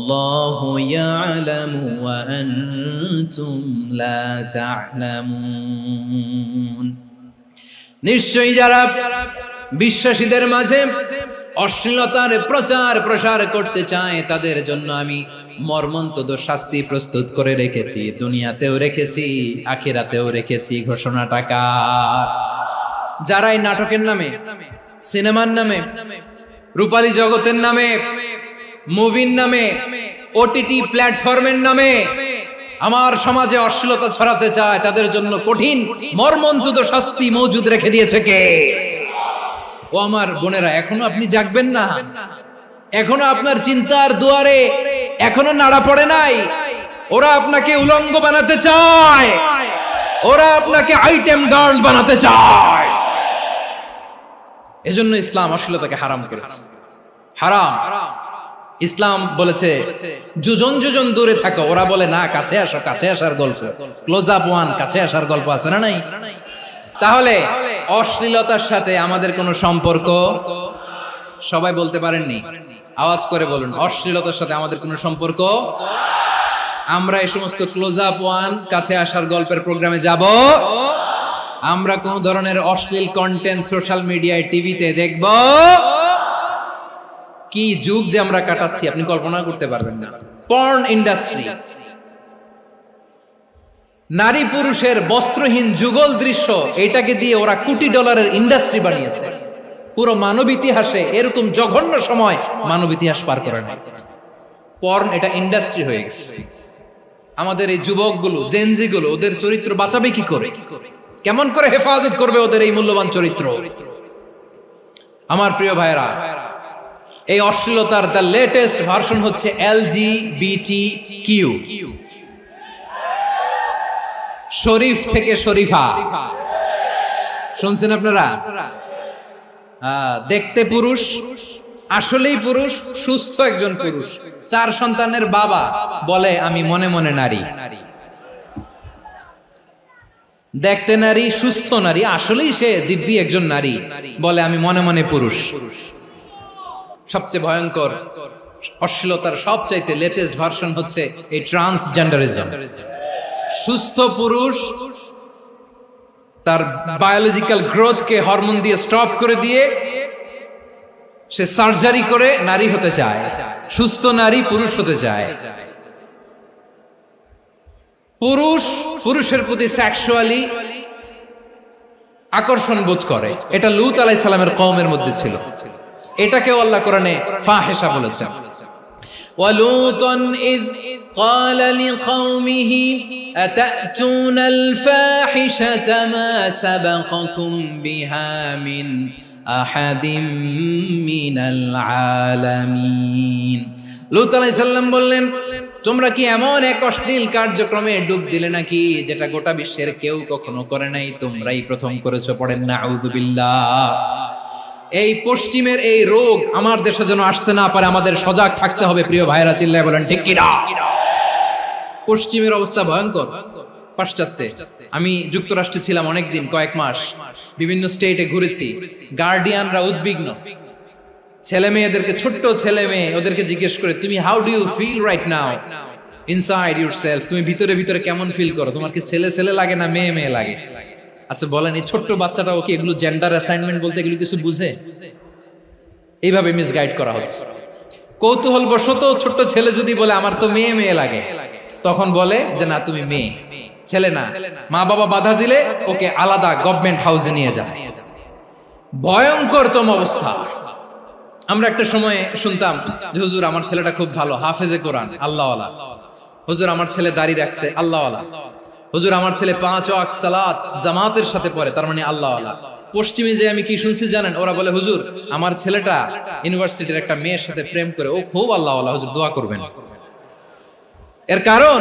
ওয়াল্লাহু ইয়ালামু ওয়া আনতুম লা তা'লামুন। নিশ্চয়ই যারা বিশ্বাসীদের মাঝে অশ্লীলতার প্রচার প্রসার করতে চায় তাদের জন্য আমি মর্মন্তুদ শাস্তি প্রস্তুত করে রেখেছি, দুনিয়াতেও রেখেছি, আখিরাতেও রেখেছি। ঘোষণাটা কার? যারা এই নাটকের নামে, সিনেমার নামে, রূপালী জগতের নামে, মুভির নামে, ওটিটি প্ল্যাটফর্মের নামে আমার সমাজে অশ্লীলতা ছড়াতে চায় তাদের জন্য কঠিন মর্মন্তুদ শাস্তি মজুদ রেখে দিয়েছে কে? ও আমার বোনেরা, এখনো আপনি জাগবেন না? এখনো আপনার চিন্তার দুয়ারে এখনো নাড়া পড়ে নাই? ওরা আপনাকে উলঙ্গ বানাতে চায়, ওরা আপনাকে আইটেম গার্ল বানাতে চায়। এজন্য ইসলাম অশ্লীলতাকে হারাম করেছে। হারাম। ইসলাম বলেছে যোজন যোজন দূরে থাকো, ওরা বলে না কাছে আসো, কাছে আসার গল্প, ক্লোজ আপ ওয়ান, কাছে আসার গল্প আছে না নাই? তাহলে অশ্লীলতার সাথে আমাদের কোনো সম্পর্ক? সবাই বলতে পারেননি, আওয়াজ করে বলুন, অশ্লীলতার সাথে আমাদের কোনো সম্পর্ক? আমরা এই সমস্ত ক্লোজ আপ ওয়ান, কাছে আসার গল্পের প্রোগ্রামে যাব? আমরা কোন ধরনের অশ্লীল কন্টেন্ট সোশ্যাল মিডিয়ায়, টিভিতে দেখব? কি যুগ যে আমরা কাটাচ্ছি আপনি কল্পনা করতে পারবেন না। পর্ন ইন্ডাস্ট্রি, নারী পুরুষের বস্ত্রহীন যুগল দৃশ্য, এটাকে দিয়ে ওরা কোটি ডলারের ইন্ডাস্ট্রি বানিয়েছে। পুরো মানব ইতিহাসে এরকম জঘন্য সময় মানব ইতিহাস পার করে না। পর্ন এটা ইন্ডাস্ট্রি হয়ে গেছে। আমাদের এই যুবকগুলো, জেনজি গুলো, ওদের চরিত্র বাঁচাবে কি করে? কেমন করে হেফাজত করবে ওদের এই মূল্যবান চরিত্র? আমার প্রিয় ভাইরা, এই অশ্লীলতার দ্য লেটেস্ট ভার্সন হচ্ছে LGBTQ, শরীফ থেকে শরীফা। শুনছেন আপনারা? দেখতে পুরুষ, আসলেই পুরুষ, সুস্থ একজন পুরুষ, 4 সন্তানের বাবা, বলে আমি মনে মনে নারী। দেখতে নারী, সুস্থ নারী, আসলেই সে দিব্যি একজন নারী, বলে আমি মনে মনে পুরুষ। সবচেয়ে ভয়ঙ্কর অশ্লীলতার সবচাইতে লেটেস্ট ভার্সন হচ্ছে এই ট্রান্সজেন্ডারিজম। সুস্থ পুরুষ তার বায়োলজিক্যাল গ্রোথকে হরমোন দিয়ে স্টপ করে দিয়ে সে সার্জারি করে নারী হতে চায়। সুস্থ নারী পুরুষ হতে চায়। পুরুষ পুরুষের প্রতি সেক্সুয়ালি আকর্ষণ বোধ করে। এটা লূত আলাইহিস সালামের কওমের মধ্যে ছিল। এটাকে আল্লাহ কোরআনে ফাহিশা বলেছেন। ওয়ালুতান ইয قال لقومه أتأتون الفاحشة ما سبقكم بها من أحد من العالمين। লূত আলাইহিস সালাম বললেন, তোমরা কি এমন এক অশ্লীল কার্যক্রমে ডুব দিলে নাকি যেটা গোটা বিশ্বের কেউ কখনো করে নাই, তোমরাই প্রথম করেছো? পড়েন নাউযুবিল্লাহ। এই পশ্চিমের এই রোগ আমার দেশে যেন আসতে না পারে, আমাদের সজাগ থাকতে হবে। প্রিয় ভাইরা, চিল্লায় বলেন ঠিক কি না? পশ্চিমের অবস্থা ভয়ঙ্কর। পাশ্চাত্যে, আমি যুক্তরাষ্ট্রে ছিলাম অনেকদিন, কয়েক মাস, বিভিন্ন স্টেটে ঘুরেছি। গার্ডিয়ানরা উদ্বিগ্ন, ছেলে মেয়েদেরকে, ছোট্ট ছেলে মেয়ে, ওদেরকে জিজ্ঞেস করে, তুমি how do you feel right now inside yourself? তুমি ভিতরে ভিতরে কেমন ফিল করো? তোমার কি ছেলে ছেলে লাগে না মেয়ে মেয়ে লাগে? আচ্ছা বলেন, এই ছোট্ট বাচ্চাটাও কি এগুলো জেন্ডার অ্যাসাইনমেন্ট বলতে এগুলো কিছু বুঝে? এইভাবে মিসগাইড করা হচ্ছে। কৌতূহল বশত ছোট্ট ছেলে যদি বলে আমার তো মেয়ে মেয়ে লাগে, তখন বলে যে না, তুমি মেয়ে, ছেলে না। মা বাবা বাধা দিলে ওকে আলাদা গভর্নমেন্ট হাউসে নিয়ে যায়। ভয়ঙ্করতম অবস্থা। আমরা একটা সময় শুনতাম যে হুজুর আমার ছেলেটা খুব ভালো, হাফেজে কোরআন, আল্লাহওয়ালা। হুজুর আমার ছেলে দাড়ি রাখছে, আল্লাহওয়ালা। হুজুর আমার ছেলে 5 ওয়াক্ত সালাত জামাতের সাথে পড়ে, তার মানে আল্লাহওয়ালা। পশ্চিমে যে আমি কি শুনছি জানেন? ওরা বলে হুজুর আমার ছেলেটা ইউনিভার্সিটির একটা মেয়ের সাথে প্রেম করে, ও খুব আল্লাহওয়ালা, হুজুর দোয়া করবেন। এর কারণ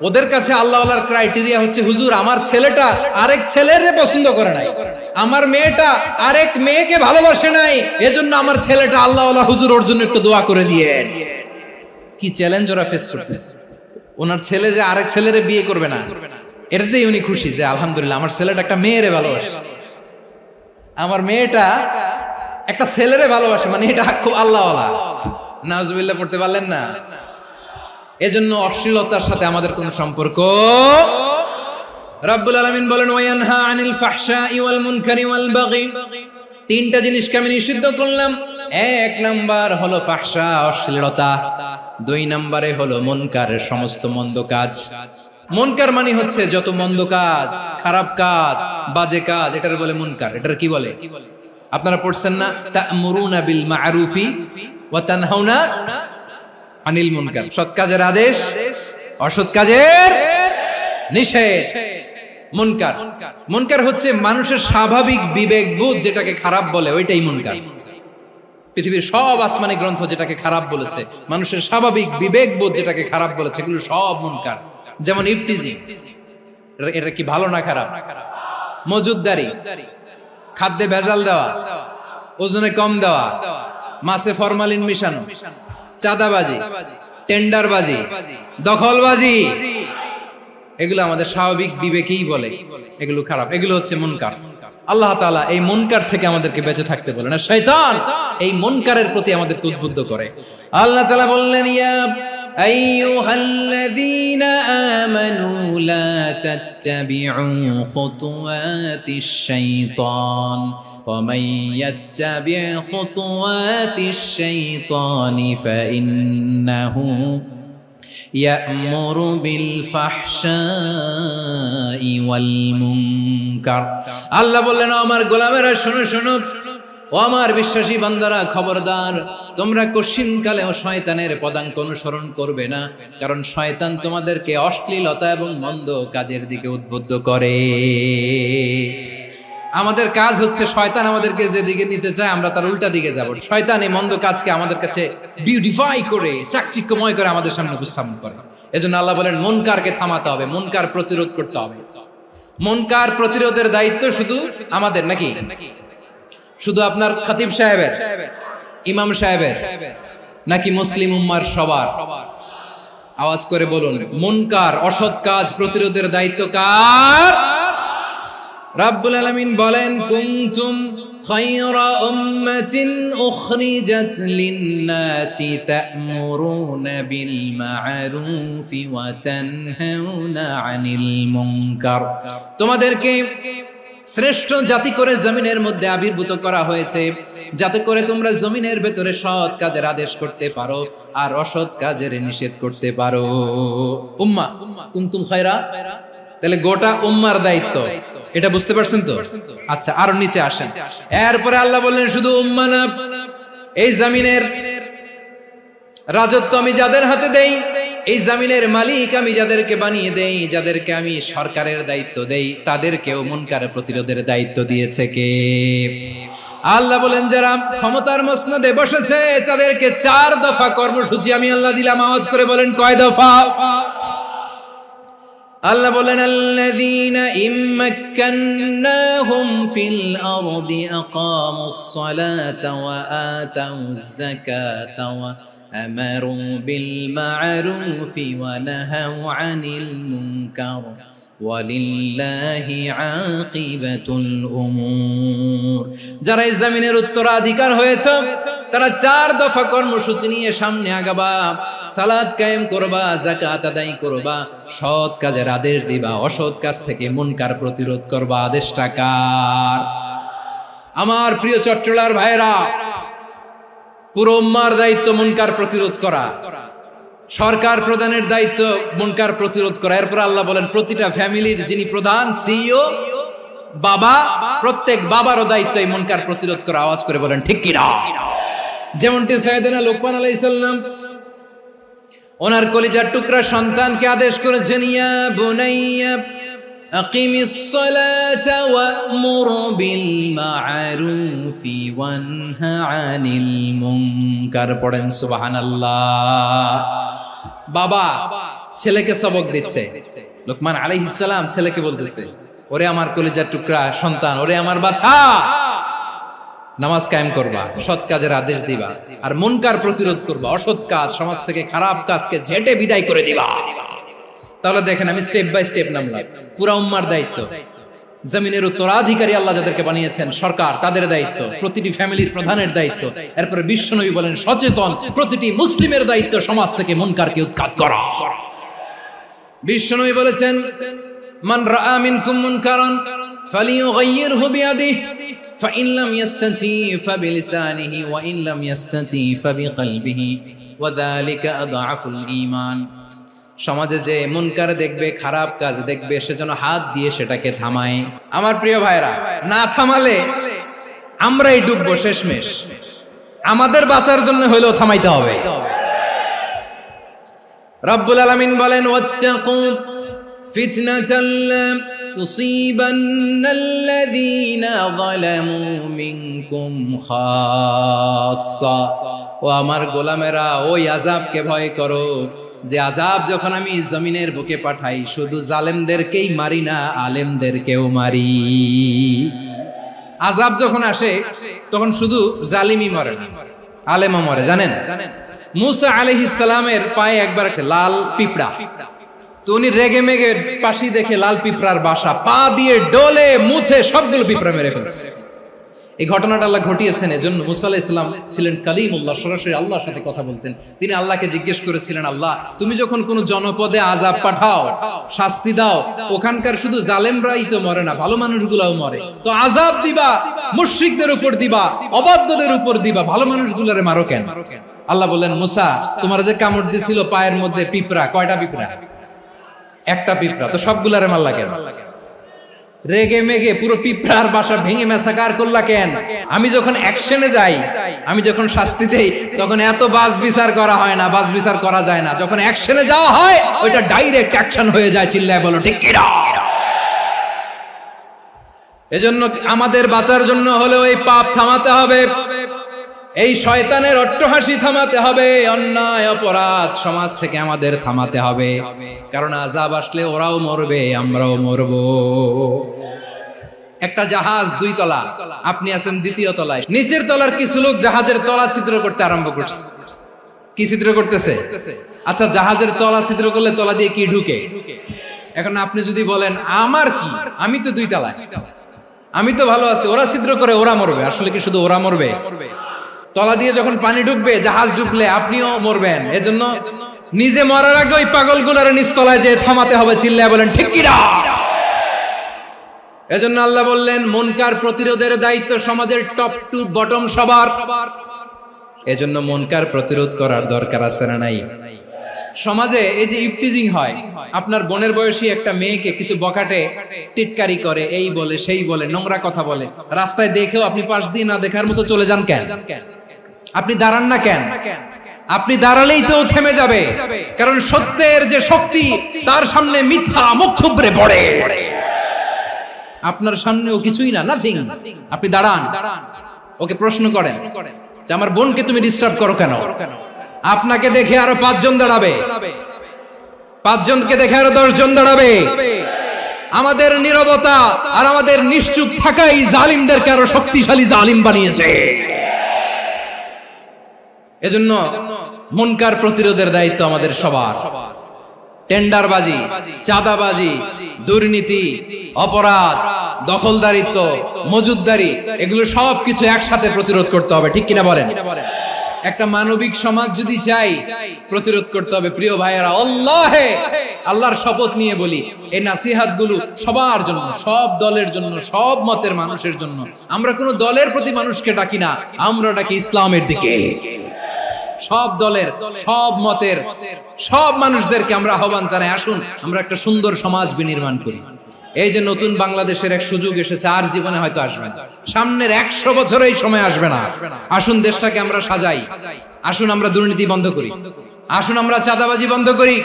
ওদের কাছে আল্লাহওয়ালার ক্রাইটেরিয়া হচ্ছে হুজুর আমার ছেলেটা আরেক ছেলের পছন্দ করে নাই, আমার মেয়েটা আরেক মেয়েকে ভালোবাসে নাই, এজন্য আমার ছেলেটা আল্লাহওয়ালা, হুজুর ওর জন্য একটু দোয়া করে দিয়ে। কি চ্যালেঞ্জ ওরা ফেস করতেছে। ওনার ছেলে যে আরেক ছেলেরে বিয়ে করবে না, এটাতেই উনি খুশি যে আলহামদুলিল্লাহ আমার ছেলেটা একটা মেয়েরে ভালোবাসে, আমার মেয়েটা একটা ছেলেরে ভালোবাসে, মানে এটা খুব আল্লাহওয়ালা। নাউজুবিল্লাহ পড়তে পারলেন না? এজন্য অশ্লীলতার সাথে আমাদের কোনো সম্পর্ক। রাব্বুল আলামিন বলেন ওয়ায়ানহা আনিল ফাহশাই ওয়াল মুনকারি ওয়াল বাগি, তিনটা জিনিসকে আমি নিষিদ্ধ করলাম। এক নাম্বার হলো ফাহশা, অশ্লীলতা। দুই নম্বরে হলো মুনকার, সমস্ত মন্দ কাজ। মুনকার মানে হচ্ছে যত মন্দ কাজ, খারাপ কাজ, বাজে কাজ, এটার বলে মুনকার। এটার কি বলে? আপনারা পড়ছেন না, তা'মুরুনা বিল মা'রুফি ওয়া তানহাউনা আনিল মুনকার। সৎ কাজের আদেশ, অসৎ কাজের নিষেধ। মুনকার, মুনকার হচ্ছে মানুষের স্বাভাবিক বিবেকবোধ যেটাকে খারাপ বলে, ওইটাই মুনকার। পৃথিবীর সব আসমানি গ্রন্থ যেটাকে খারাপ বলেছে, মানুষের স্বাভাবিক বিবেকবোধ যেটাকে খারাপ বলেছে, এগুলো সব মুনকার। যেমন ইফতিজিং, এটা কি ভালো না খারাপ? মজুদদারি, খাদ্যে ভেজাল দেওয়া, ওজনে কম দেওয়া, মাছে ফরমালিন মিশানো, চাঁদাবাজি, টেন্ডারবাজি, দখলবাজি, এগুলো আমাদের স্বাভাবিক বিবেকেই বলে এগুলো খারাপ, এগুলো হচ্ছে মুনকার। আল্লাহ তাআলা এই মুনকার থেকে আমাদেরকে বেঁচে থাকতে বলেন, আর শয়তান এই মুনকারের প্রতি আমাদেরকে উদ্বুদ্ধ করে। আল্লাহ তাআলা বললেন, ইয়া আইয়ুহাল্লাযীনা আমানু লা তাত্তাবিউ খুতুওয়াতিশ শাইতান ওয়া মান ইয়াত্তাবি' খুতুওয়াতিশ শাইতানি ফাইন্নাহু ইয়া'মুরু বিল ফাহশাই ওয়াল মুনকার। আল্লাহ বললেন, আমার গোলামেরা শোনো শোনো, ও আমার বিশ্বাসী বান্দারা খবরদার, তোমরা কশিনকালেও শয়তানের পদাঙ্ক অনুসরণ করবে না, কারণ শয়তান তোমাদেরকে অশ্লীলতা এবং মন্দ কাজের দিকে উদ্বুদ্ধ করে। আমাদের কাজ হচ্ছে শয়তান আমাদেরকে যেদিকে নিতে চায় আমরা তার উল্টা দিকে যাব। শয়তান এই মন্দ কাজকে আমাদের কাছে বিউটিফাই করে, চাকচিক্যময় করে আমাদের সামনে উপস্থাপন করে। এজন্য আল্লাহ বলেন মুনকারকে থামাতে হবে, মুনকার প্রতিরোধ করতে হবে। মুনকার প্রতিরোধের দায়িত্ব শুধু আমাদের নাকি? শুধু আপনার খতিব সাহেবের, ইমাম সাহেবের, নাকি মুসলিম উম্মার সবার? আওয়াজ করে বলুন, মুনকার অসৎ কাজ প্রতিরোধের দায়িত্ব কার? রাব্বুল আলামিন বলেন, কুনতুম খায়রা উম্মাতিন উখরিজাত লিন-নাসি তা'মুরুনা বিল মা'রুফি ওয়া তানহাউনা আনিল মুনকার। তোমাদেরকে শ্রেষ্ঠ জাতি করে জমিনের মধ্যে আবির্ভূত করা হয়েছে, যাতে করে তোমরা জমিনের ভেতরে সৎ কাজের আদেশ করতে পারো আর অসৎ কাজের নিষেধ করতে পারো। উম্মাহ, কুনতুম খায়রা, তাহলে গোটা উম্মার দায়িত্ব, এটা বুঝতে পারছেন তো? আচ্ছা, আরো নিচে আসেন। এরপরে আল্লাহ বললেন, শুধু উম্মাহ না, এই জমিনের রাজত্ব আমি যাদের হাতে দেই, এই জমিনের মালিক আমি যাদেরকে বানিয়ে দেই, যাদেরকে আমি সরকারের দায়িত্ব দেই, তাদেরকেও মুনকার প্রতিরোধের দায়িত্ব দিয়েছে কে? আল্লাহ বলেন, যারা ক্ষমতার মসনদে বসেছে তাদেরকে 4 দফা কর্মসূচি আমি আল্লাহ দিলাম। আওয়াজ করে বলেন, কয় দফা? আল্লাহ বলেন, আল্লাযীনা ইম্মাক্কান্নাহুম ফিল আরদি আকামুস সালাতা ওয়া আতাউয যাকাতা ওয়া আমারু বিল মা'রুফি ওয়া নাহাউ আনিল মুনকার ওয়ালিল্লাহি আকিবাতুল উমুর। যারা এই জমিনের উত্তরাধিকার হয়েছে তারা 4 দফা কর্মসূচি নিয়ে সামনে আগাবা। সালাত কায়েম করবা, যাকাত আদায় করবা, সৎ কাজের আদেশ দিবা, অসৎ কাজ থেকে মুনকার প্রতিরোধ করবা। আদেশটা কার? আমার প্রিয় চট্টলার ভাইরা, পুরো উম্মার দায়িত্ব মুনকার প্রতিরোধ করা, সরকার প্রধানের দায়িত্ব মুনকার প্রতিরোধ করা। এরপর আল্লাহ বলেন, প্রতিটা ফ্যামিলির যিনি প্রধান, সিইও, বাবা, প্রত্যেক বাবারও দায়িত্ব এই মুনকার প্রতিরোধ করা। আওয়াজ করে বলেন ঠিক কি না? যেমনটি সাইয়েদনা লুকমান আলাইহিস সালাম ওনার কলিজার টুকরা সন্তানকে আদেশ করেছেন, ইয়া বুনাইয়া আকিমিস সালাতা ওয়া'মুর বিল মা'রুফি ওয়ানহা আনিল মুনকার। পড়েন সুবহানাল্লাহ। বাবা ছেলেকে সবক দিচ্ছে, লুকমান আলাইহিস সালাম ছেলেকে বলতেছে, ওরে আমার কলিজার টুকরা সন্তান, ওরে আমার বাছা, নামাজ কায়েম করবা, সৎ কাজের আদেশ দিবা, আর মুনকার প্রতিরোধ করবা, অসৎ কাজ, সমাজ থেকে খারাপ কাজকে ঝেঁটে বিদায় করে দিবা। তাহলে দেখেন, আমি স্টেপ বাই স্টেপ নামলাম। পুরা উম্মার দায়িত্ব। জমিনের উত্তরাধিকারী আল্লাহ যাদেরকে বানিয়েছেন সরকার, তাদের দায়িত্ব, প্রতিটি ফ্যামিলির প্রধানের দায়িত্ব। এরপরে বিশ্বনবী বলেন সচেতন প্রতিটি মুসলিমের দায়িত্ব সমাজ থেকে মুনকারকে উৎখাত করা। বিশ্বনবী বলেছেন মান রাআ মিনকুম মুনকারান ফালিয়ুগাইয়িরহু বিয়াদিহি ফাইন লাম ইস্তাতি ফাবিলিসানিহি ওয়া ইন লাম ইস্তাতি ফাবিকলবিহি ওয়া যালিকা আযআফুল ঈমান। সমাজে যে মুনকার দেখবে, খারাপ কাজ দেখবে, সে যেন হাত দিয়ে সেটাকে থামায়। আমার প্রিয় ভাইরা, না থামালে আমরাই ডুববো শেষমেশ। আমাদের বাঁচার জন্য হইলেও থামাইতে হবে। রব্বুল আলামিন বলেন ওয়াত্তাকু ফিতনাতাল লা তুসিবান্নাল্লাযীনা যালামু মিনকুম খাসসা। ও আমার গোলামেরা, ওই আযাবকে ভয় করো যে আযাব যখন আমি জমিনের বুকে পাঠাই শুধু জালেমদেরকেই মারি না, আলেমদেরকেও মারি। আযাব যখন আসে তখন শুধু জালিমই মরে না, আলেমও মরে। জানেন মুসা আলাইহিস সালামের পায়ে একবার একটা লাল পিঁপড়া, তো উনি রেগে মেগে পাশি দেখে লাল পিঁপড়ার বাসা, পা দিয়ে ডলে মুছে সবগুলো পিঁপড়া মেরে ফেলছে। এই ঘটনাটা আল্লাহ ঘটিয়েছেন এজন্য মুসা আলাইহিস সালাম ছিলেন কালিমুল্লাহ, সরাসরি আল্লাহর সাথে কথা বলতেন। তিনি আল্লাহকে জিজ্ঞেস করেছিলেন, আল্লাহ তুমি যখন কোন জনপদে আযাব পাঠাও, শাস্তি দাও, ওখানকার শুধু জালেমরাই তো মরে না, ভালো মানুষগুলাও মরে, তো আযাব দিবা মুশরিকদের উপর দিবা, অবাধ্যদের উপর দিবা, ভালো মানুষগুলোরে মারো কেন? আল্লাহ বললেন, মুসা তোমার যে কামড় দিছিল পায়ের মধ্যে পিঁপড়া, কয়টা পিঁপড়া? একটা পিঁপড়া, তো সবগুলারে মারলা কেন? রেগে মেগে পুরো পিঁপড়ার বাসা ভেঙে মেসাকার করলা কেন? আমি যখন অ্যাকশনে যাই, আমি যখন শাস্তি দেই, তখন এত বাস বিচার করা হয় না, বাস বিচার করা যায় না। যখন অ্যাকশনে যাওয়া হয় ওইটা ডাইরেক্ট অ্যাকশন হয়ে যায়। চিল্লায় বলো ঠিক কিনা? এজন্য আমাদের বাঁচার জন্য হলেও এই পাপ থামাতে হবে, এই শয়তানের অট্টহাসি থামাতে হবে, অন্যায় অপরাধ সমাজ থেকে আমাদের থামাতে হবে। কারণ আযাব আসলে ওরাও মরবে, আমরাও মরব। একটা জাহাজ 2 তলা, আপনি আছেন 2য় তলায়, নিচের তলার কিছু লোক জাহাজের তলা ছিদ্র করতে আরম্ভ করছে। কি ছিদ্র করতেছে? আচ্ছা, জাহাজের তলা ছিদ্র করলে তলা দিয়ে কি ঢুকে? এখন আপনি যদি বলেন আমার কি, আমি তো 2 তলায়, আমি তো ভালো আছি, ওরা ছিদ্র করে ওরা মরবে। আসলে কি শুধু ওরা মরবে? তলা দিয়ে যখন পানি ঢুকবে, জাহাজ ঢুকলে আপনিও মরবেন। এজন্য নিজে মরার আগে ওই পাগলগুলোর নিচতলায় যে থামাতে হবে। চিল্লায় বলেন ঠিক কিনা? এজন্য আল্লাহ বললেন মুনকার প্রতিরোধের দায়িত্ব সমাজের টপ টু বটম সবার। এজন্য মুনকার প্রতিরোধ করার দরকার আছে না নাই? সমাজে এই যে ইফটিজিং হয়, আপনার বোনের বয়সী একটা মেয়েকে কিছু বকাটে টিটকারি করে, এই বলে সেই বলে, নোংরা কথা বলে, রাস্তায় দেখেও আপনি পাশ দিয়ে না দেখার মতো চলে যান কেন? আপনি দাঁড়ান না কেন? আপনি দাঁড়ালেই তো থেমে যাবে, কারণ সত্যের যে শক্তি তার সামনে মিথ্যা মুখ থুবড়ে পড়ে। আপনার সামনে ও কিছুই না, নাথিং। আপনি দাঁড়ান, ওকে প্রশ্ন করেন যে আমার বোনকে তুমি ডিস্টার্ব করো কেন? আপনাকে দেখে আরো 5 জন দাঁড়াবে, 5 জনকে দেখে আরো 10 জন দাঁড়াবে। আমাদের নীরবতা আর আমাদের নিশ্চুপ থাকাই জালিমদেরকে আরো শক্তিশালী জালিম বানিয়েছে। এজন্য মুনকার প্রতিরোধের দায়িত্ব আমাদের সবার। টেন্ডারবাজি, চাঁদাবাজি, দুর্নীতি, অপরাধ, দখলদারিত্ব, মজুদদারি, এগুলো সবকিছু একসাথে প্রতিরোধ করতে হবে। ঠিক কিনা বলেন? একটা মানবিক সমাজ যদি চাই, প্রতিরোধ করতে হবে। প্রিয় ভাইয়েরা, আল্লাহর শপথ নিয়ে বলি, এই নাসিহাত গুলো সবার জন্য, সব দলের জন্য, সব মতের মানুষের জন্য। আমরা কোনো দলের প্রতি মানুষকে ডাকি না, আমরা ডাকি ইসলামের দিকে। সব দলের, সব মতের, সব মানুষদেরকে আমরা আহ্বান জানাই, আসুন আমরা একটা সুন্দর সমাজ বিনির্মাণ করি। এই যে নতুন বাংলাদেশের এক সুযোগ এসেছে, আর জীবনে হয়তো আসবে না, সামনের 100 বছর এই সময় আসবে না। আসুন দেশটাকে আমরা সাজাই, আসুন আমরা দুর্নীতি বন্ধ করি, আসুন আমরা চাঁদাবাজি বন্ধ করি,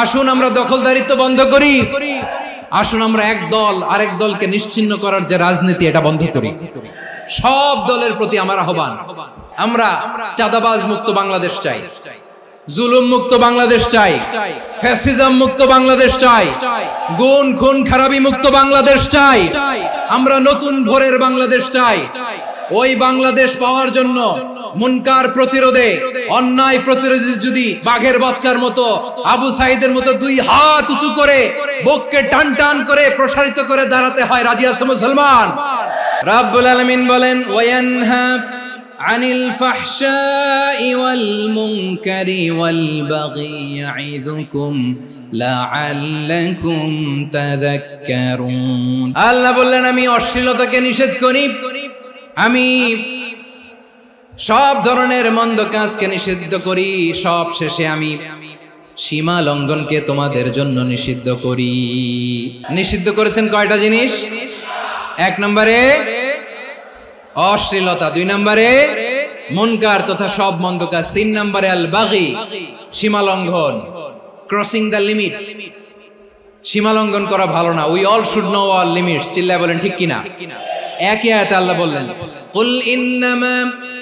আসুন আমরা দখলদারিত্ব বন্ধ করি, আসুন আমরা এক দল আরেক দলকে নিশ্চিহ্ন করার যে রাজনীতি, এটা বন্ধ করি। সব দলের প্রতি আমার আহ্বান, আমরা চাঁদাবাজ মুক্ত বাংলাদেশ চাই, জুলুম মুক্ত বাংলাদেশ চাই, ফ্যাসিজম মুক্ত বাংলাদেশ চাই, গুণ খুন খারাপি মুক্ত বাংলাদেশ চাই। আমরা নতুন ভোরের বাংলাদেশ চাই। ওই বাংলাদেশ পাওয়ার জন্য মুনকার প্রতিরোধে, অন্যায় প্রতিরোধে যদি বাঘের বাচ্চার মতো, আবু সাঈদের মতো দুই হাত উঁচু করে বুককে টান টান করে প্রসারিত করে দাঁড়াতে হয়, রাজি আছো মুসলমান? রাব্বুল আলামিন বলেন ওয়ায়ানহা আনিল ফাহশাই ওয়াল মুনকারি ওয়াল বাগি ইয়াইযুকুম লাআল্লাকুম তাযাক্কারুন। আল্লাহ বললেন আমি অশ্লীলতাকে নিষেধ করি, আমি সব ধরনের মন্দ কাজকে নিষিদ্ধ করি, সব শেষে আমি সীমা লঙ্ঘনকে তোমাদের জন্য নিষিদ্ধ করি। নিষিদ্ধ করেছেন কয়টা জিনিস? 1 নম্বরে অশ্লীলতা, 2 নম্বরে মুনকার তথা সব মন্দ কাজ, 3 নম্বরে আল বাগি সীমা লঙ্ঘন, ক্রসিং দ্য লিমিট। সীমা লঙ্ঘন করা ভালো না। We all should know all limits. চিল্লায় বলেন ঠিক কিনা? একই আয়াতে আল্লাহ বললেন কুল ইন্নামা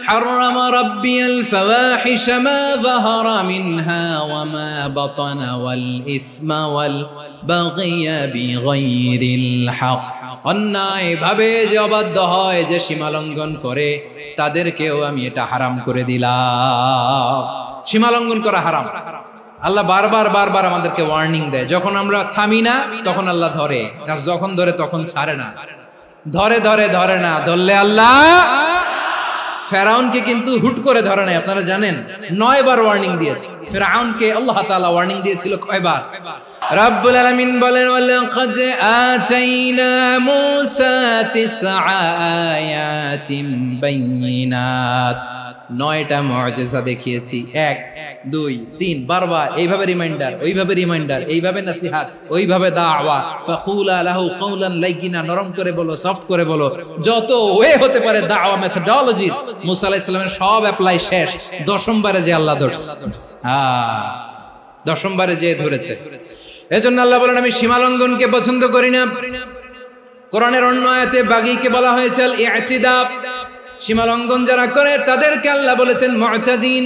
হারামা রাব্বিয়াল ফাওয়াহিশা মা যাহারা মিনহা ওয়া মা বাতানা ওয়াল ইসমা ওয়াল বাগিয়া বিগাইরিল হক। অন্যায় ভাবে যে অবাধ্য হয়, যে সীমা লঙ্ঘন করে, তাদেরকেও আমি এটা হারাম করে দিলাম। সীমা লঙ্ঘন করা হারাম। আল্লাহ বারবার বারবার আমাদেরকে ওয়ার্নিং দেয়। যখন আমরা থামি না তখন আল্লাহ ধরে, আর যখন ধরে তখন ছাড়ে না। ধরে ধরে ধরে না, ধরলে আল্লাহ। ফেরাউনকে কিন্তু হুট করে ধরে নাই, আপনারা জানেন 9 বার ওয়ার্নিং দিয়েছে। ফেরাউনকে আল্লাহ তাআলা ওয়ার্নিং দিয়েছিল কয়বার? রাব্বুল আলামিন বলেন ওয়ালাকাদ আতাইনা মূসা 9 আয়াতিন বাইয়িনাত। 9টা মুআজিজা দেখিয়েছি, 1 2 3 বারবার এইভাবে রিমাইন্ডার, ওইভাবে রিমাইন্ডার, এইভাবে নসিহত, ওইভাবে দাওয়া। ফাকুলা লাহু কাওলান লাইয়িনা, নরম করে বলো, সফট করে বলো, যত ওয়ে হতে পারে দাওয়া মেথডোলজি। মুসা আলাইহিস সালামের সব অ্যাপ্লাই শেষ, 10ম বারে যে আল্লাহ ধরছে। 10ম বারে যে ধরেছে। এজন্য আল্লাহ বলেন আমি সীমা লঙ্ঘনকে পছন্দ করি না। কোরআনের অন্য আয়াতে বাগীকে বলা হয়েছে আল ইতিদা। সীমা লঙ্ঘন যারা করে তাদেরকে আল্লাহ বলেছেন মুতাদিন।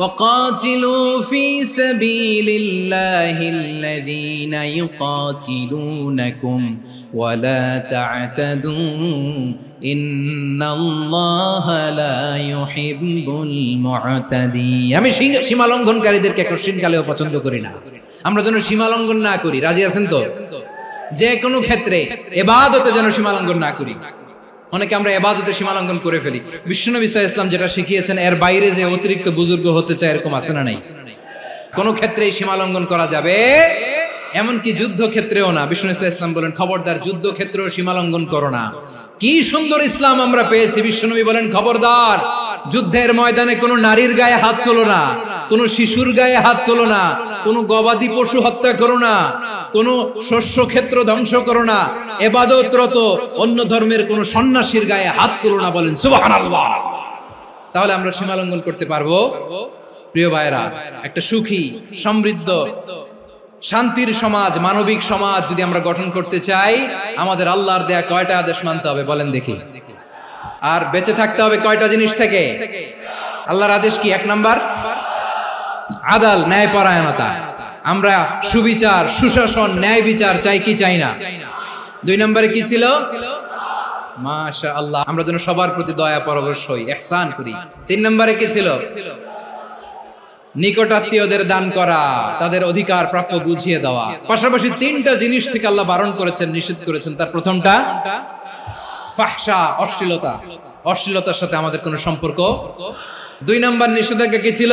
ওয়াকাতিলু ফি সাবিলিল্লাহিল্লাযীনা ইউকাতিলুনাকুম ওয়া লা তা'তাদু ইন্নাল্লাহা লা ইউহিব্বুল মুতাদিন। আমি সীমা লঙ্ঘনকারীদেরকে কোশ্চিনকালেও পছন্দ করি না। আমরা যেন সীমা লঙ্ঘন না করি, রাজি আছেন তো? যে কোনো ক্ষেত্রে ইবাদতে যেন সীমা লঙ্ঘন না করি। অনেকে আমরা ইবাদতে সীমা লঙ্ঘন করে ফেলি। বিশ্বনবী সাল্লাল্লাহু আলাইহি ওয়াসাল্লাম যেটা শিখিয়েছেন এর বাইরে যে অতিরিক্ত বুজুর্গ হতে চায়, এরকম আছে না নাই? কোন ক্ষেত্রেই সীমা লঙ্ঘন করা যাবে, এমনকি যুদ্ধ ক্ষেত্রেও না। বিশ্বনবী সাল্লাল্লাহু আলাইহি ওয়াসাল্লাম বলেন খবরদার যুদ্ধ ক্ষেত্রেও সীমা লঙ্ঘন করো না। কি সুন্দর ইসলাম আমরা পেয়েছি। বিশ্বনবী বলেন খবরদার যুদ্ধের ময়দানে কোনো নারীর গায়ে হাত তোলো না, কোনো শিশুর গায়ে হাত তোলো না, কোনো গবাদি পশু হত্যা করো না, কোনো শস্য ক্ষেত্র ধ্বংস করো না, ইবাদতরত অন্য ধর্মের কোনো সন্ন্যাসীর গায়ে হাত তোলো না। বলেন সুবহানাল্লাহ। তাহলে আমরা সীমা লঙ্ঘন করতে পারবো? প্রিয় ভাইরা, একটা সুখী, সমৃদ্ধ, শান্তির সমাজ, মানবিক সমাজ যদি আমরা গঠন করতে চাই, আমাদের আল্লাহর দেয়া কয়টা আদেশ মানতে হবে বলেন দেখি? আর বেঁচে থাকতে হবে কয়টা জিনিস থেকে? আল্লাহর আদেশ কি? 1 নাম্বার আদাল, ন্যায়পরায়ণতা। আমরা সুবিচার, সুশাসন, ন্যায় বিচার চাই কি চাই না? 2 নম্বরে কি ছিল? মাশাআল্লাহ, আমরা যেন সবার প্রতি দয়া পরবশ হই, ইহসান করি। 3 নম্বরে কি ছিল? নিকটাত্মীয়দের দান করা, তাদের অধিকার প্রাপ্য বুঝিয়ে দেওয়া। পাশাপাশি 3টা জিনিস থেকে আল্লাহ বারণ করেছেন, নিষেধ করেছেন। তার প্রথমটা ফাহশা, অশ্লীলতা। অশ্লীলতার সাথে আমাদের কোনো সম্পর্ক। 2 নম্বর নিষেধাজ্ঞা কি ছিল?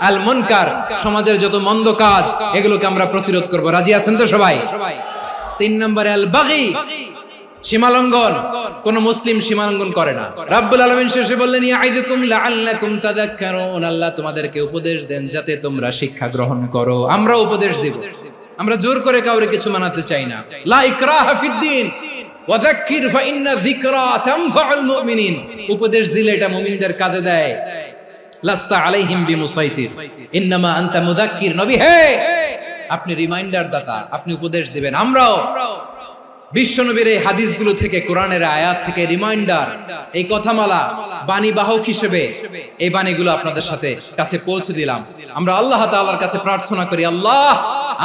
আল মুনকার, সমাজের যত মন্দ কাজ এগুলোকে আমরা প্রতিরোধ করব। রাজি আছেন তো সবাই? 3 নম্বরে আল বাগী, সীমালঙ্ঘন। কোন মুসলিম সীমালঙ্ঘন করে না। রাব্বুল আলামিন শেষে বললেন ইয়াইদুকুম লাআল্লাকুম তাযাক্কারুন। আল্লাহ তোমাদেরকে উপদেশ দেন যাতে তোমরা শিক্ষা গ্রহণ করো। আমরা উপদেশ দেব, আমরা জোর করে কাউরে কিছু মানাতে চাই না। লা ইকরাহা ফিদ্দিন ওয়াযাক্কির ফাইন্না যিকরা তানফাউল মুমিনিন। উপদেশ দিলে এটা মুমিনদের কাজে দেয়। লাস্তা আলাইহিম বিমুসাইতির ইন্নামা আনতা মুযাক্কির। নবী হে, আপনি রিমাইন্ডার দাতা, আপনি উপদেশ দিবেন। আমরাও বিশ্বনবীর এই হাদিসগুলো থেকে, কোরআনের আয়াত থেকে রিমাইন্ডার, এই কথামালা বাণী বাহক হিসেবে এই বাণীগুলো আপনাদের সাথে কাছে পৌঁছে দিলাম। আমরা আল্লাহ তাআলার কাছে প্রার্থনা করি, আল্লাহ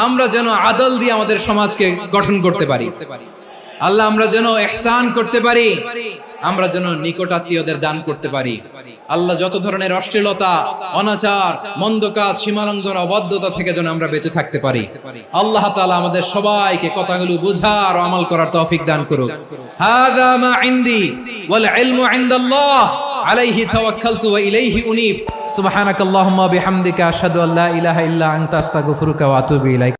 আমরা যেন আদল দিয়ে আমাদের সমাজকে গঠন করতে পারি। আল্লাহ আমরা যেন ইহসান করতে পারি, আমরা যেন নিকটাত্মীয়দের দান করতে পারি। আল্লাহ যত ধরনের অশ্লীলতা, অনাচার, মন্দ কাজ, সীমালঙ্ঘন, অবাধ্যতা থেকে যেন আমরা বেঁচে থাকতে পারি। আল্লাহ তাআলা আমাদের সবাইকে কথাগুলো বুঝার ও আমল করার তৌফিক দান করুক। হাযা মা ইনদি ওয়াল ইলমু ইনদাল্লাহ আলাইহি তাওয়াক্কালতু ওয়া ইলাইহি উনীব। সুবহানাকাল্লাহুম্মা বিহামদিকা আশহাদু আল্লা ইলাহা ইল্লা আনতা আস্তাগফিরুকা ওয়া আতুবু ইলাইক।